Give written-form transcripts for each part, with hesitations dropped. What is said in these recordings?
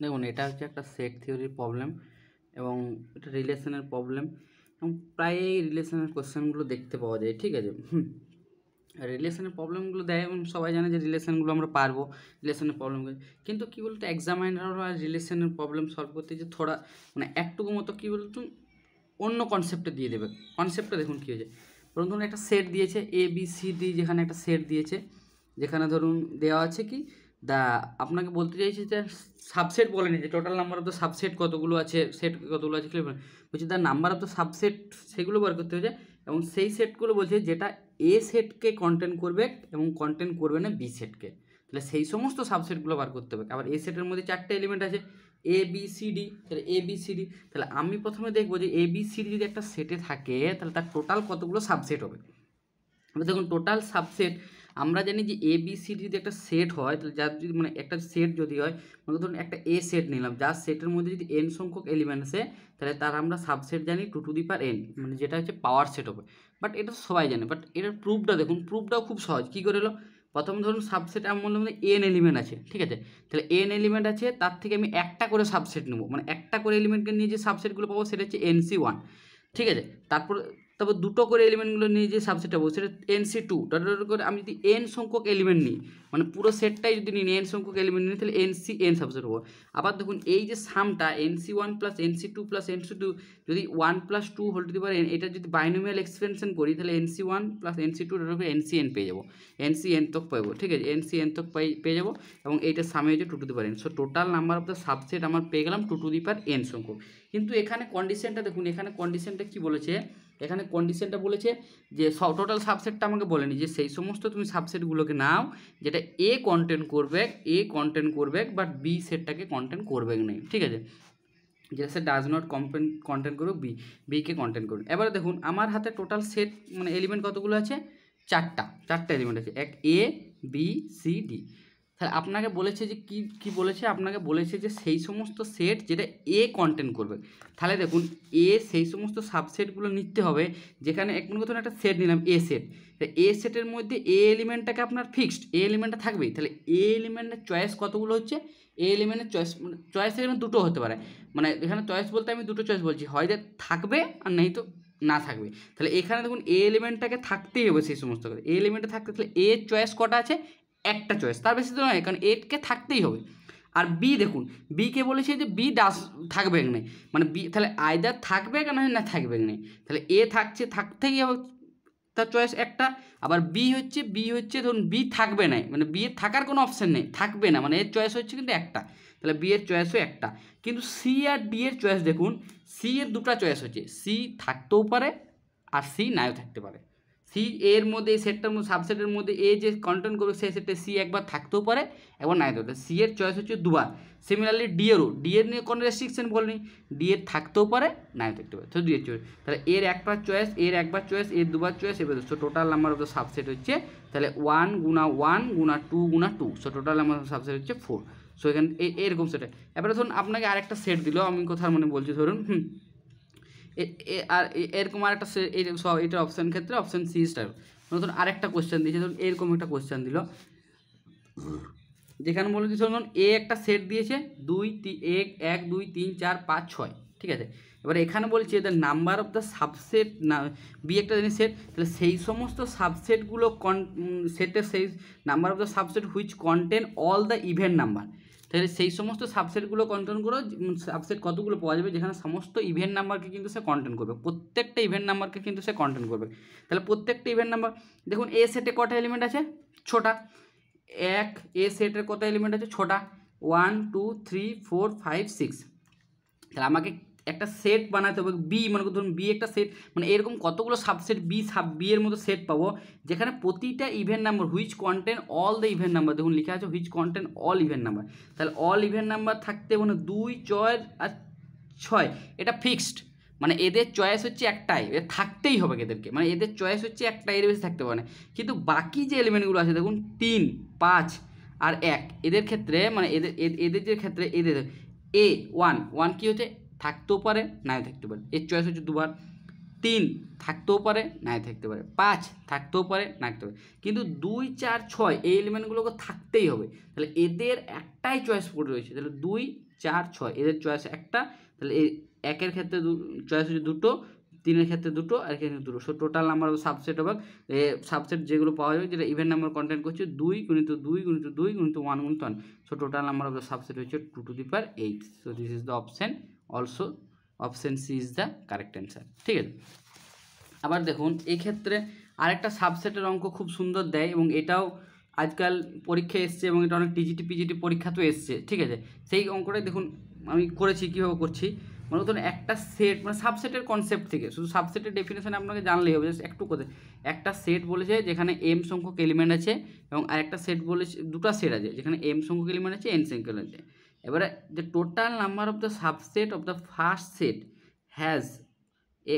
দেখুন এটা হচ্ছে একটা সেট থিওরির প্রবলেম এবং এটা রিলেশনের প্রবলেম এবং প্রায় এই রিলেশনের কোশ্চেনগুলো দেখতে পাওয়া যায়, ঠিক আছে। রিলেশনের প্রবলেমগুলো দেয় এবং সবাই জানে যে রিলেশনগুলো আমরা পারবো রিলেশনের প্রবলেমগুলো, কিন্তু কী বলতো এক্সামাইনাররা রিলেশনের প্রবলেম সলভ করতে যে থোড়া মানে একটুকু মতো কী বলতো অন্য কনসেপ্টে দিয়ে দেবে। কনসেপ্টটা দেখুন কী হয়েছে, ধরুন একটা সেট দিয়েছে এ বি সি ডি, যেখানে একটা সেট দিয়েছে, যেখানে ধরুন দেওয়া আছে কি দা আপনাকে বলতে চাইছি যে সাবসেট বলেনি যে total number of the subset কতগুলো আছে, সেট কতগুলো আছে ক্লিয়ার বলছি, the number of the subset সেগুলো বার করতে হয়েছে এবং সেই সেটগুলো বলছে যেটা এ সেটকে কন্টেন্ট করবে এবং কন্টেন্ট করবে না বি সেটকে, তাহলে সেই সমস্ত সাবসেটগুলো বার করতে হবে। আবার এ সেটের মধ্যে 4টে এলিমেন্ট আছে এ বি সি ডি, তাহলে এ বি সি ডি, তাহলে আমি প্রথমে দেখবো যে এ বি সি ডি যদি একটা সেটে থাকে তাহলে তার টোটাল কতগুলো সাবসেট হবে। এবার দেখুন টোটাল সাবসেট আমরা জানি যে এ বি সি ডি যদি একটা সেট হয় তাহলে যার যদি মানে একটা সেট যদি হয়, মানে ধরুন একটা এ সেট নিলাম যার সেটের মধ্যে যদি এন সংখ্যক এলিমেন্ট আসে তাহলে তার আমরা সাবসেট জানি 2n, মানে যেটা হচ্ছে পাওয়ার সেট হবে। বাট এটা সবাই জানে, বাট এটার প্রুফটা দেখুন, প্রুফটাও খুব সহজ। কী করে এলো, প্রথম ধরুন সাবসেট আমার মধ্যে এন এলিমেন্ট আছে, ঠিক আছে, তাহলে এন এলিমেন্ট আছে তার থেকে আমি একটা করে সাবসেট নেবো, মানে একটা করে এলিমেন্টকে নিয়ে যে সাবসেটগুলো পাবো সেটা হচ্ছে NC1, ঠিক আছে। তারপর দুটো করে এলিমেন্টগুলো নিয়ে যে সাবসেট পাবো সেটা NC2, করে আমি যদি এন সংখ্যক এলিমেন্ট নিই, মানে পুরো সেটটাই যদি নিই এন সংখ্যক এলিমেন্ট নিই তাহলে NCn সাবসেট হবো। আবার দেখুন এই যে সামটা NC1 plus NC2 plus NC2 যদি 1 plus 2 whole to the power n, এটা যদি বাইনোমিয়াল এক্সপেনশন করি তাহলে NC1 প্লাস NC2 NCn পেয়ে যাবো, NCn তক পাবো, ঠিক আছে, NCn তক পেয়ে যাবো এবং এইটার সামনে হচ্ছে 2 to the power n। So total number of the subset আমার পেয়ে গেলাম 2 টু দি পাওয়ার n সংখ্যক। কিন্তু এখানে কন্ডিশনটা দেখুন, এখানে কন্ডিশনটা কী বলেছে, এখানে কন্ডিশনটা বলেছে যে টোটাল সাবসেটটা আমাকে বলেনি, যে সেই সমস্ত তুমি সাবসেটগুলোকে নাও যেটা এ কন্টেন্ট করবে বাট বি সেটটাকে কন্টেন্ট করবে না, ঠিক আছে, যেটা সে ডাজ নট কন্টেন্ট করবে বিকে কন্টেন্ট করবে। এবারে দেখুন আমার হাতে টোটাল সেট মানে এলিমেন্ট কতগুলো আছে, চারটা এলিমেন্ট আছে, এক এ বি সি ডি। তাহলে আপনাকে বলেছে যে কি বলেছে, আপনাকে বলেছে যে সেই সমস্ত সেট যেটা এ কন্টেন্ট করবে। তাহলে দেখুন এ সেই সমস্ত সাবসেটগুলো নিতে হবে, যেখানে এক মনে করুন একটা সেট নিলাম এ সেট, এ সেটের মধ্যে এ এলিমেন্টটাকে আপনার ফিক্সড, এ এলিমেন্টটা থাকবেই, তাহলে এ এলিমেন্টের চয়েস কতগুলো হচ্ছে, এ এলিমেন্টের চয়েস এলিমেন্ট দুটো হতে পারে, মানে এখানে চয়েস বলতে আমি দুটো চয়েস বলছি, হয় যে থাকবে আর নেই তো না থাকবে। তাহলে এখানে দেখুন এ এলিমেন্টটাকে থাকতেই হবে, সেই সমস্ত করে এ এলিমেন্টে থাকতে, তাহলে এ চয়েস কটা আছে, একটা চয়েস, তার বেশি তো নয়, কারণ একে থাকতেই হবে। আর বি দেখুন, বিকে বলেছে যে বি থাকবে না, মানে বি তাহলে আইদার থাকবে না থাকবে না, তাহলে এ থাকতেই হবে, তার চয়েস একটা। আবার বি হচ্ছে ধরুন বি থাকবে না, মানে বি এর থাকার কোনো অপশান নেই, থাকবে না, মানে এর চয়েস হচ্ছে কিন্তু একটা, তাহলে বি এর চয়েসও একটা। কিন্তু সি আর ডি এর চয়েস দেখুন, সি এর দুটো চয়েস হচ্ছে, সি থাকতেও পারে আর সি নাও থাকতে পারে। সি এর মধ্যে এই সেটটার মধ্যে সাবসেটের মধ্যে এ যে কন্টেন্ট করবে সেই সেটে সি একবার থাকতেও পারে একবার নাই থাকতে, সি এর চয়েস হচ্ছে দুবার। সিমিলারলি ডি এর নিয়ে কোনো রেস্ট্রিকশন বলেনি, ডি এর থাকতেও পারে নাই থাকতে পারে, তো ডি এর চয়েস, তাহলে এর একবার চয়েস, এর একবার চয়েস, এর দুবার চয়েস, এবার so total number of the subset হচ্ছে তাহলে 1 গুণা 1 গুণা 2 গুণা 2, so total number of subset হচ্ছে 4। সো এখানে এরকম সেট। এবারে ধরুন আপনাকে আরেকটা সেট দিল, আমি কোথাও মানে বলছি ধরুন আর এরকম আরেকটা এটা অপশান ক্ষেত্রে অপশান সি স্টার, ধরুন আরেকটা কোয়েশ্চেন দিয়েছে, ধরুন এরকম একটা কোয়েশ্চেন দিল, যেখানে বলে দিয়েছে ধরুন এ একটা সেট দিয়েছে 1 2 3 4 5 6, ঠিক আছে। এবার এখানে বলছে the number of the subset না, বি একটা জিনিস সেট, তাহলে সেই সমস্ত সাবসেটগুলো সেটের সেই number of the subset which contain all the even number, তাহলে সেই সমস্ত সাবসেটগুলো কন্টেন্ট করো, সাবসেট কতগুলো পাওয়া যাবে যেখানে সমস্ত ইভেন্ট নাম্বারকে কিন্তু সে কন্টেন্ট করবে, প্রত্যেকটা ইভেন্ট নাম্বারকে কিন্তু সে কন্টেন্ট করবে। তাহলে প্রত্যেকটা ইভেন্ট নাম্বার দেখুন এ সেটে কটা এলিমেন্ট আছে, ছটা, এক এ সেটের কত এলিমেন্ট আছে, ছটা, 1 2 3 4 5 6, তাহলে আমাকে একটা সেট বানাতে হবে বি, মানে ধরুন বি একটা সেট, মানে এরকম কতগুলো সাবসেট বি এর মতো সেট পাবো যেখানে প্রতিটা event number which contain all the event number, দেখুন লেখা আছে which contain all event number, তাহলে অল ইভেন্ট নাম্বার থাকতে মানে 2 4 আর 6, এটা ফিক্সড, মানে এদের চয়েস হচ্ছে একটাই, এদের থাকতেই হবে এদেরকে, মানে এদের চয়েস হচ্ছে একটা, এর বেশি থাকতে পারে না। কিন্তু বাকি যে এলিমেন্টগুলো আছে দেখুন 3 5 আর 1, এদের ক্ষেত্রে মানে এদের যে ক্ষেত্রে এদের A 1 কী হচ্ছে থাকতেও পারে নাও থাকতে পারে, এর চয়েস হচ্ছে দুবার। 3 থাকতেও পারে নাই থাকতে পারে, 5 থাকতেও পারে না থাকতে পারে, কিন্তু 2 4 6 এই এলিমেন্টগুলোকে থাকতেই হবে। তাহলে এদের একটাই চয়েস পড়ে রয়েছে, তাহলে 2 4 6 এদের চয়েস একটা, তাহলে এই একের ক্ষেত্রে চয়েস হচ্ছে দুটো, 3-এর ক্ষেত্রে দুটো, আর এর ক্ষেত্রে দুটো। So total number of subset হবে সাবসেট যেগুলো পাওয়া যাবে, যেটা ইভেন নাম্বার কন্টেন্ট করছে 2 × 2 × 2 × 1 × 1। So total number of the subset হচ্ছে 2 to the power 8। So this is the option, also option C is the correct answer. ঠিক আছে, আবার দেখুন এই ক্ষেত্রে আরেকটা সাবসেটের অঙ্ক খুব সুন্দর দেয়, এবং এটাও আজকাল পরীক্ষায় এসছে, এবং এটা অনেক টিজিটি পিজিটি পরীক্ষাতেও এসছে। ঠিক আছে, সেই অঙ্কটাই দেখুন আমি করেছি, কীভাবে করছি, মানে ধরুন একটা সেট, মানে সাবসেটের কনসেপ্ট থেকে, শুধু সাবসেটের ডেফিনেশন আপনাকে জানলেই হবে, জাস্ট একটু কোথায় একটা সেট বলেছে যেখানে এম সংখ্যক এলিমেন্ট আছে, এবং আরেকটা সেট বলেছে, দুটো সেট আছে যেখানে এম সংখ্যক এলিমেন্ট আছে, এন সংখ্যক আছে। এবারে the total number of the subset of the first set has a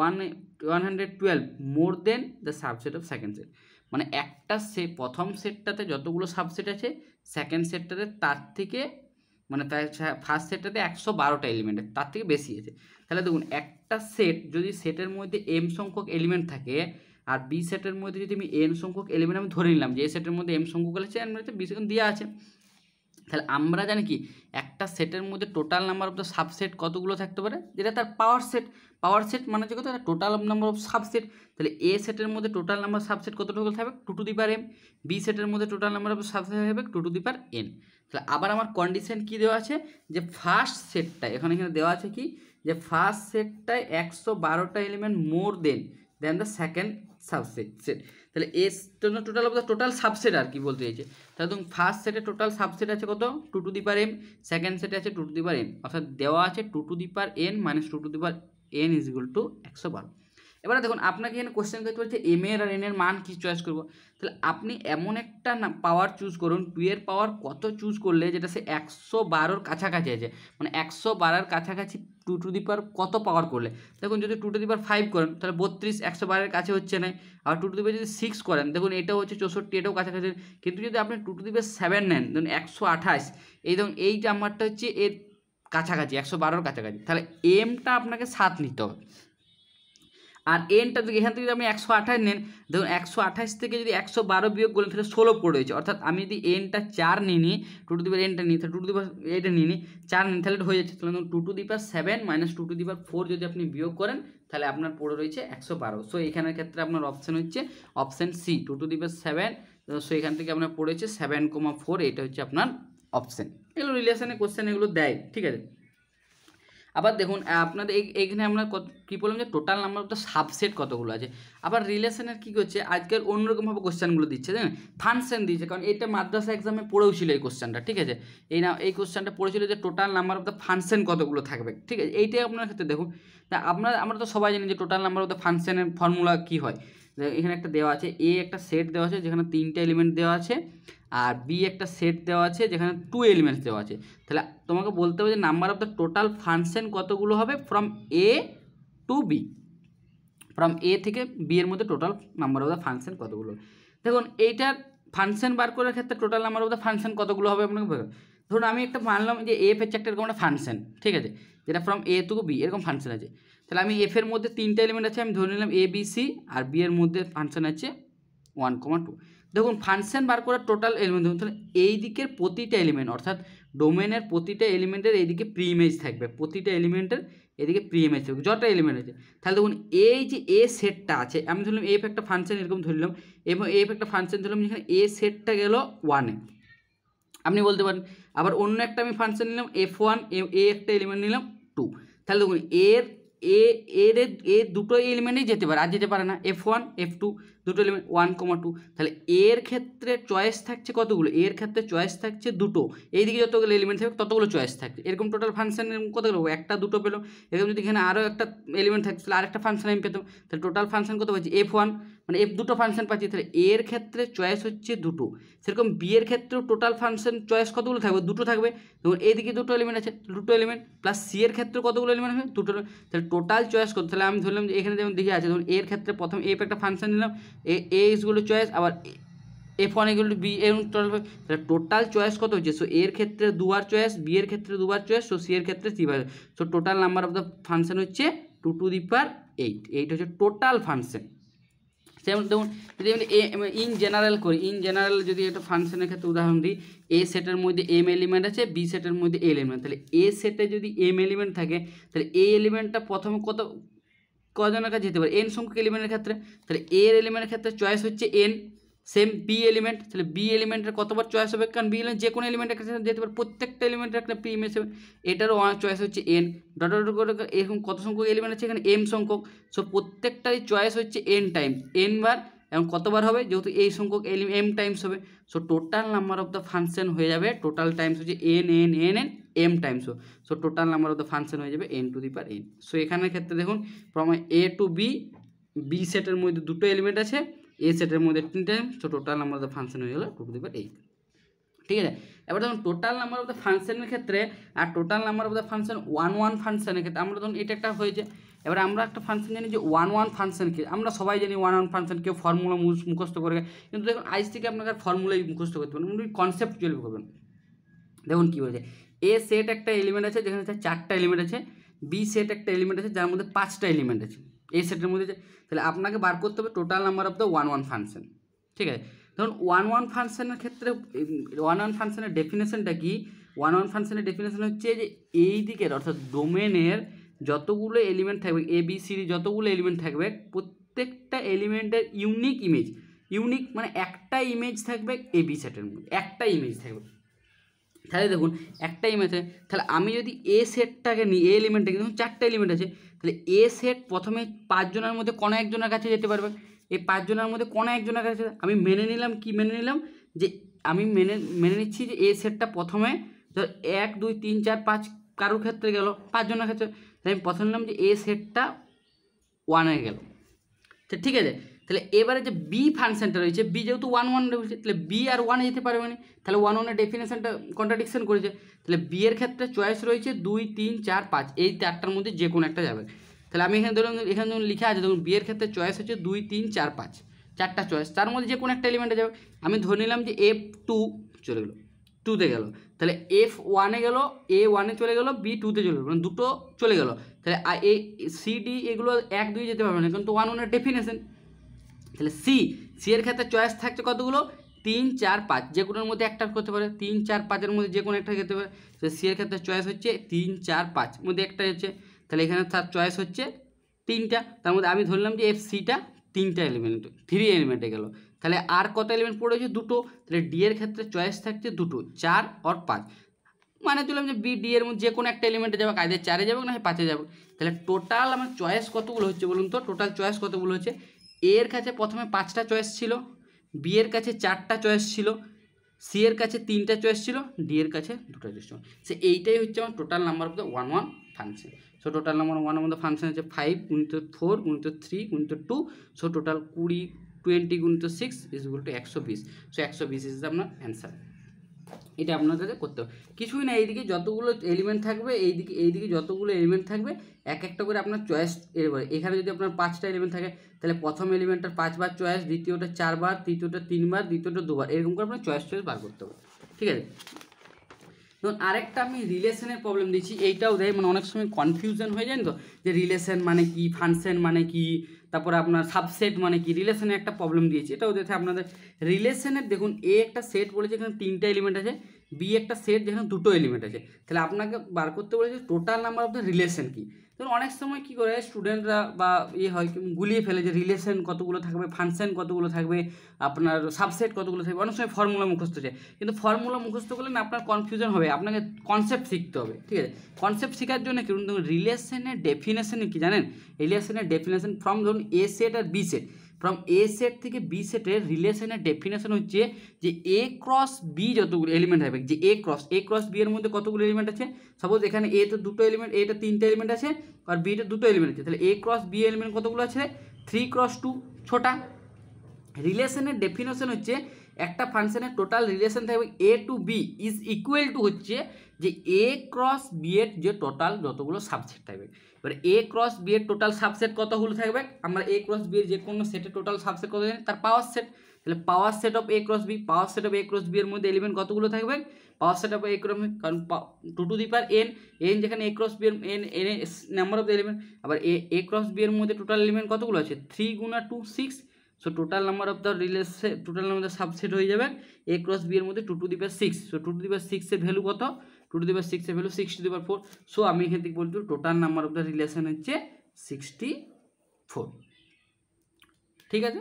112 more than the subset of second set. মানে একটা প্রথম সেটটাতে যতগুলো সাবসেট আছে, সেকেন্ড সেটটাতে তার থেকে, মানে তার ফার্স্ট সেটটাতে 112টা এলিমেন্ট, তার থেকে বেশি আছে। তাহলে দেখুন একটা সেট যদি সেটের মধ্যে এম সংখ্যক এলিমেন্ট থাকে, আর বি সেটের মধ্যে যদি আমি এন সংখ্যক এলিমেন্ট আমি ধরে নিলাম যে এই সেটের মধ্যে এম সংখ্যক আছে, এর মধ্যে বি সেকেন্ড দেওয়া আছে, তাহলে আমরা জানি কি একটা সেটের মধ্যে total number of the subset কতগুলো থাকতে পারে, যেটা তার পাওয়ার সেট মানে যে কত টোটাল নাম্বার অফ সাবসেট। তাহলে এ সেটের মধ্যে টোটাল নাম্বার সাবসেট কতটুকু থাকবে, 2 to the power m, B সেটের মধ্যে টোটাল নাম্বার অফ সাবসেট হবে 2 টু দি পাওয়ার n। তাহলে আবার আমার কন্ডিশন কি দেওয়া আছে, যে ফার্স্ট সেটটায় এখানে দেওয়া আছে কি, যে ফার্স্ট সেটটায় 112টা element more than the second subset set. তাহলে এর জন্য total of the total subset আর কি বলতে চাইছে। তাহলে দেখুন ফার্স্ট সেটে টোটাল সাবসেট আছে কত, 2 to the power m, second সেটে আছে 2 টু দি পাওয়ার n, অর্থাৎ দেওয়া আছে 2 to the power n - 2 to the power n is equal two 112। এবারে দেখুন আপনাকে এখানে কোশ্চেন করতে পারছে এম এর আর এন এর মান কি চয়েস করবো। তাহলে আপনি এমন একটা পাওয়ার চুজ করুন, 2 এর পাওয়ার কত চুজ করলে যেটা সে 112-র কাছাকাছি আছে, মানে 112-র কাছাকাছি 2 টু দি পাওয়ার কত পাওয়ার করলে। দেখুন যদি 2 টু দি পাওয়ার 5 করেন তাহলে 32 112-এর কাছে হচ্ছে না, আর 2 টু দি পাওয়ার যদি 6 করেন দেখুন এটাও হচ্ছে 64, এটাও কাছাকাছি। কিন্তু যদি আপনি 2 টু দি পাওয়ার 7 নেন, ধরুন 128, এই দেখুন এই নাম্বারটা হচ্ছে এর কাছাকাছি, 112-র কাছাকাছি, তাহলে এমটা আপনাকে 7 নিতে হবে। আর এনটা যদি এখান থেকে যদি আপনি 128 নেন, দেখুন 128 থেকে যদি 112 বিয়োগ করলেন তাহলে 16 পড়ে হয়েছে, অর্থাৎ আমি যদি এনটা 4 নিই নি, 2 টু দি পাওয়ার এনটা নিই, তাহলে 2 টু দি পাওয়ার এইটা নিই নি 4 নিই, তাহলে হয়ে যাচ্ছে। তাহলে 2 to the power 7 - 2 to the পাওয়ার 4 যদি আপনি বিয়োগ করেন তাহলে আপনার পড়ে রয়েছে 112। সো এখানের ক্ষেত্রে আপনার অপশান হচ্ছে option C, 2 to the power 7। So এখান থেকে আপনার পড়েছে 7,4, এটা হচ্ছে আপনার অপশান। এগুলো রিলেশনে কোশ্চেন এগুলো দেয়, ঠিক আছে। আবার দেখুন আপনাদের এইখানে আমরা কী বললাম যে total number of the subset কতগুলো আছে। আবার রিলেশনের কী করছে আজকের অন্যরকমভাবে কোশ্চেনগুলো দিচ্ছে, জানেন ফাংশন দিয়েছে, কারণ এটা মাদ্রাসা এক্সামে পড়েও ছিল এই কোশ্চেনটা, ঠিক আছে। এই কোশ্চেনটা পড়েছিল যে total number of the function কতগুলো থাকবে, ঠিক আছে। এইটাই আপনার ক্ষেত্রে দেখুন, তা আমরা তো সবাই জানি যে টোটাল নাম্বার অফ দ্য ফাংশনের ফর্মুলা কী হয়। এখানে একটা দেওয়া আছে, এ একটা সেট দেওয়া আছে যেখানে 3টে এলিমেন্ট দেওয়া আছে, আর বি একটা সেট দেওয়া আছে যেখানে 2 এলিমেন্টস দেওয়া আছে। তাহলে তোমাকে বলতে হবে যে number of the total function কতগুলো হবে from A to B, from A থেকে বি এর মধ্যে total number of the function কতগুলো। দেখুন এইটার ফাংশন বার করার ক্ষেত্রে total number of the function কতগুলো হবে আপনাকে বলুন। ধরুন আমি একটা মানলাম যে এফ হচ্ছে একটা এরকম একটা ফাংশন, ঠিক আছে, যেটা ফ্রম এ টু বি এরকম ফাংশন আছে। তাহলে আমি এফ এর মধ্যে 3টে এলিমেন্ট আছে, আমি ধরে নিলাম A B C, R B এর মধ্যে ফাংশন আছে 1,2। দেখুন ফাংশন বার করার টোটাল এলিমেন্ট দেখুন, তাহলে এই দিকের প্রতিটা এলিমেন্ট, অর্থাৎ ডোমেনের প্রতিটা এলিমেন্টের এইদিকে প্রি ইমেজ থাকবে, প্রতিটা এলিমেন্টের এদিকে প্রি ইমেজ থাকবে যটা এলিমেন্ট আছে। তাহলে দেখুন এই যে এ সেটটা আছে, আমি ধরলাম এফ একটা ফাংশন এরকম ধরলাম, এবং এফ একটা ফাংশন ধরলাম যেখানে এ সেটটা গেল 1-এ, আপনি বলতে পারেন। আবার অন্য একটা আমি ফাংশন নিলাম F1, এ একটা এলিমেন্ট নিলাম 2। তাহলে দেখুন এর দুটো এলিমেন্টই যেতে পারে, আর যেতে পারে না F1 F2 দুটো এলিমেন্ট 1,2। তাহলে এর ক্ষেত্রে চয়েস থাকছে কতগুলো, এর ক্ষেত্রে চয়েস থাকছে দুটো, এইদিকে যতগুলো এলিমেন্ট থাকবে ততগুলো চয়েস থাকছে। এরকম টোটাল ফাংশন কতগুলো, একটা দুটো পেলো। এরকম যদি এখানে আরও একটা এলিমেন্ট থাকছে তাহলে আরেকটা ফাংশন আমি পেতাম। তাহলে টোটাল ফাংশন কত পাচ্ছি F1, মানে এফ দুটো ফাংশন পাচ্ছি। তাহলে এর ক্ষেত্রে চয়েস হচ্ছে দুটো। সেরকম বি এর ক্ষেত্রেও টোটাল ফাংশন চয়েস কতগুলো থাকবে, দুটো থাকবে। এবং এইদিকে দুটো এলিমেন্ট আছে, দুটো এলিমেন্ট, প্লাস সি এর ক্ষেত্রে কতগুলো এলিমেন্ট হবে, দুটো। তাহলে টোটাল চয়েস কত, তাহলে আমি ধরলাম যে এখানে যেমন দেখে আছে, ধরুন এর ক্ষেত্রে প্রথম এফ একটা ফাংশন নিলাম, এ ইজগুলো চয়েস, আবার F1 ইকুয়াল টু বি, এরকম টোটাল। তাহলে টোটাল চয়েস কত হচ্ছে, সো এর ক্ষেত্রে দুবার চয়েস, বি এর ক্ষেত্রে দুবার চয়েস, সো সি এর ক্ষেত্রে 3বার। So total number of the function হচ্ছে 2 টু দি পাওয়ার এইট হচ্ছে টোটাল ফাংশন। যেমন দেখুন যদি ইন জেনারেল করি, ইন জেনারেল যদি একটা ফাংশনের ক্ষেত্রে উদাহরণ দিই, এ সেটের মধ্যে এম এলিমেন্ট আছে, বি সেটের মধ্যে এল এলিমেন্ট, তাহলে এ সেটে যদি এম এলিমেন্ট থাকে তাহলে এ এলিমেন্টটা প্রথমে কজনের কাছে যেতে পারে, এন সংখ্যক এলিমেন্টের ক্ষেত্রে, তাহলে এ এর এলিমেন্টের ক্ষেত্রে চয়েস হচ্ছে এন। সেম বি এলিমেন্ট, তাহলে বি এলিমেন্টের কতবার চয়েস হবে, কারণ বি এলিমেন্ট যে কোনো এলিমেন্টের কাছে যেতে পারে, প্রত্যেকটা এলিমেন্টের একটা প্রি ইমেজ হবে, এটারও চয়েস হচ্ছে এন। ডট ডট করে এরকম কত সংখ্যক এলিমেন্ট আছে এখানে, এম সংখ্যক, সো প্রত্যেকটারই চয়েস হচ্ছে এন টাইমস, এন বার, এবং কতবার হবে যেহেতু এই সংখ্যক এম টাইমস হবে, so total number of the function হয়ে যাবে, টোটাল টাইমস হচ্ছে N N N N M times, so total number of the function হয়ে যাবে N to the power N. So এখানের ক্ষেত্রে দেখুন from A to B, B সেটের মধ্যে দুটো এলিমেন্ট আছে, এ সেটের মধ্যে 3 time, so total number of the function হয়ে গেল 2 টু দি পাওয়ার 8। ঠিক আছে, এবার দেখুন টোটাল নাম্বার অফ দ্য ফাংশনের ক্ষেত্রে আর total number of the function one ফাংশনের ক্ষেত্রে আমরা ধরুন এটা একটা হয়েছে, এবার আমরা একটা ফাংশন জানি যে ওয়ান ফাংশন কি, আমরা সবাই জানি ওয়ান ফাংশন, কেউ ফর্মুলা মুখস্থ করে, কিন্তু দেখুন আজ থেকে আপনাকে আর ফর্মুলাই মুখস্থ করতে পারবেন, কনসেপ্ট চলবে করবেন। দেখুন কী বলেছে, এ সেট একটা এলিমেন্ট আছে যেখানে 4টা এলিমেন্ট আছে, বি সেট একটা এলিমেন্ট আছে যার মধ্যে 5টা এলিমেন্ট আছে, এ সেটের মধ্যে, তাহলে আপনাকে বার করতে হবে total number of the one function. ঠিক আছে, ধরুন ওয়ান ফাংশনের ক্ষেত্রে ওয়ান ফাংশনের ডেফিনেশনটা কি, ওয়ান ফাংশনের ডেফিনেশন হচ্ছে যে এই দিকের অর্থাৎ ডোমেনের যতগুলো এলিমেন্ট থাকবে, এ বি সি যতগুলো এলিমেন্ট থাকবে, প্রত্যেকটা এলিমেন্টের ইউনিক ইমেজ, ইউনিক মানে একটা ইমেজ থাকবে এ বি সেটের মধ্যে, একটা ইমেজ থাকবে। তাহলে দেখুন একটা ইমেজ আছে, তাহলে আমি যদি এ সেটটাকে নিই, এ এলিমেন্টটাকে, দেখুন 4টা এলিমেন্ট আছে, তাহলে এ সেট প্রথমে 5 জনের মধ্যে কোনো একজনের কাছে যেতে পারবে, এই 5 জনের মধ্যে কোনো একজনের কাছে আমি মেনে নিলাম, কি মেনে নিলাম যে আমি মেনে নিচ্ছি যে এ সেটটা প্রথমে ধর 1 2 3 4 5 কারোর ক্ষেত্রে গেল, 5 জনের ক্ষেত্রে, তাই আমি প্রথমে নিলাম যে এ সেটটা 1-এ গেল। ঠিক আছে, তাহলে এবারে যে বি ফাংশনটা রয়েছে, বি যেহেতু ওয়ান রয়েছে, তাহলে বি আর 1-এ যেতে পারবে না, তাহলে 1-1-এর ডেফিনেশনটা কন্ট্রাডিকশন করেছে, তাহলে বি এর ক্ষেত্রে চয়েস রয়েছে 2 3 4 5, এই 4টার মধ্যে যে কোনো একটা যাবে। তাহলে আমি এখানে ধরুন এখানে যখন লিখা আছে দেখুন বি এর ক্ষেত্রে চয়েস হচ্ছে 2 3 4 5, 4টা চয়েস, তার মধ্যে যে কোনো একটা এলিমেন্টে যাবে। আমি ধরে নিলাম যে F2 চলে গেলো, 2-তে গেল, তাহলে F1-এ গেল, A1-এ চলে গেল, B2-তে চলে গেলো, মানে দুটো চলে গেল, তাহলে এ সি ডি এগুলো 1 2 যেতে পারবে না, কিন্তু 1-1-এর ডেফিনেশন। তাহলে সি এর ক্ষেত্রে চয়েস থাকছে কতগুলো, 3 4 5, যে কোনোর মধ্যে একটা করতে পারে, 3 4 5-এর মধ্যে যে কোনো একটা যেতে পারে, তাহলে সি এর ক্ষেত্রে চয়েস হচ্ছে 3 4 5 মধ্যে একটা হচ্ছে, তাহলে এখানে তার চয়েস হচ্ছে 3টা, তার মধ্যে আমি ধরলাম যে এফ সিটা 3টা এলিমেন্ট, 3 এলিমেন্টে গেল, তাহলে আর কত এলিমেন্ট পড়েছে, দুটো, তাহলে ডি এর ক্ষেত্রে চয়েস থাকছে দুটো, 4 আর 5, মানে চললাম যে বি ডি এর মধ্যে যে কোনো একটা এলিমেন্টে যাবে, কাজে 4-এ যাবে না 5-এ যাবে। তাহলে টোটাল আমার চয়েস কতগুলো হচ্ছে বলুন তো, টোটাল চয়েস কতগুলো হচ্ছে, এ এর কাছে প্রথমে 5টা চয়েস ছিল, বি এর কাছে 4টা চয়েস ছিল, সি এর কাছে 3টা চয়েস ছিল, ডি এর কাছে 2টা চয়েস ছিল, সে এইটাই হচ্ছে আমার total number of the one function. So total number one of the function হচ্ছে 5 × 4 × 3 × 2, সো টোটাল 20 × 6 = 120, সো 120 ইজ আপনার অ্যান্সার। এটা আপনাদের করতে হবে, কিছুই না, এইদিকে যতগুলো এলিমেন্ট থাকবে, এইদিকে যতগুলো এলিমেন্ট থাকবে এক একটা করে আপনার চয়েস এরপরে, এখানে যদি আপনার 5টা এলিমেন্ট থাকে তাহলে প্রথম এলিমেন্টটার 5 বার চয়েস, দ্বিতীয়টা 4 বার, তৃতীয়টা 3 বার, দ্বিতীয়টা 2 বার, এরকম করে আপনার চয়েস বার করতে হবে। ঠিক আছে, ধরুন আরেকটা আমি রিলেশনের প্রবলেম দিচ্ছি, এইটাও দেয়, মানে অনেক সময় কনফিউশন হয়ে যায় তো, যে রিলেশন মানে কি, ফাংশন মানে কি, তারপরে আপনার সাবসেট মানে কি, রিলেশনের একটা প্রবলেম দিয়েছি, এটাও দেখে আপনাদের রিলেশনের। দেখুন এ একটা সেট বলেছে এখানে 3টা এলিমেন্ট আছে, বি একটা সেট যেখানে 2টো এলিমেন্ট আছে, তাহলে আপনাকে বার করতে বলেছে total number of the relation কি। ধরুন অনেক সময় কী করে স্টুডেন্টরা বা হয় গুলিয়ে ফেলে যে রিলেশন কতগুলো থাকবে, ফাংশন কতগুলো থাকবে, আপনার সাবসেট কতগুলো থাকবে, অনেক সময় ফর্মুলা মুখস্থ চায়, কিন্তু ফর্মুলা মুখস্থ করলে না আপনার কনফিউশন হবে, আপনাকে কনসেপ্ট শিখতে হবে। ঠিক আছে, কনসেপ্ট শেখার জন্য কি, ধরুন রিলেশনের ডেফিনেশনে কি জানেন, রিলেশনের ডেফিনেশন ফ্রম ধরুন এ সেট আর B set, from A set থেকে বি সেটের রিলেশনের ডেফিনেশন হচ্ছে যে এ ক্রস বি যতগুলো এলিমেন্ট থাকবে, যে এ ক্রস বি এর মধ্যে কতগুলো এলিমেন্ট আছে, সাপোজ এখানে এ তো 2টো এলিমেন্ট, এটা 3টা এলিমেন্ট আছে, আর বিটা 2টো এলিমেন্ট আছে, তাহলে এ ক্রস বি এলিমেন্ট কতগুলো আছে, 3 × 2 ছোটা। রিলেশনের ডেফিনেশন হচ্ছে একটা ফাংশনের টোটাল রিলেশন থাকবে A to B is equal to হচ্ছে যে এ ক্রস বি এর যে টোটাল যতগুলো সাবসেট থাকবে। এবার এ ক্রস বি এর টোটাল সাবসেট কতগুলো থাকবে, আমরা এ ক্রস বি এর যে কোনো সেটের টোটাল সাবসেট কত জানি, তার পাওয়ার সেট, তাহলে power set of A cross B, power set of A cross B এর মধ্যে এলিমেন্ট কতগুলো থাকবে, power set of A cross, কারণ two to the power N, N যেখানে এ ক্রস বি এর N N number of the element, আবার A cross B এর মধ্যে টোটাল এলিমেন্ট কতগুলো আছে 3 গুণা 2 6, so total number of the relation, total number of the subset হয়ে যাবে এ ক্রস বি এর মধ্যে 2 to the power 6, so 2 to the power 6 এর ভ্যালু কত, 2 টু দি পাওয়ার 6 এর value 6 two the power 4, so আমি এখান থেকে বলছি total number of the relation হচ্ছে 64, ঠিক আছে।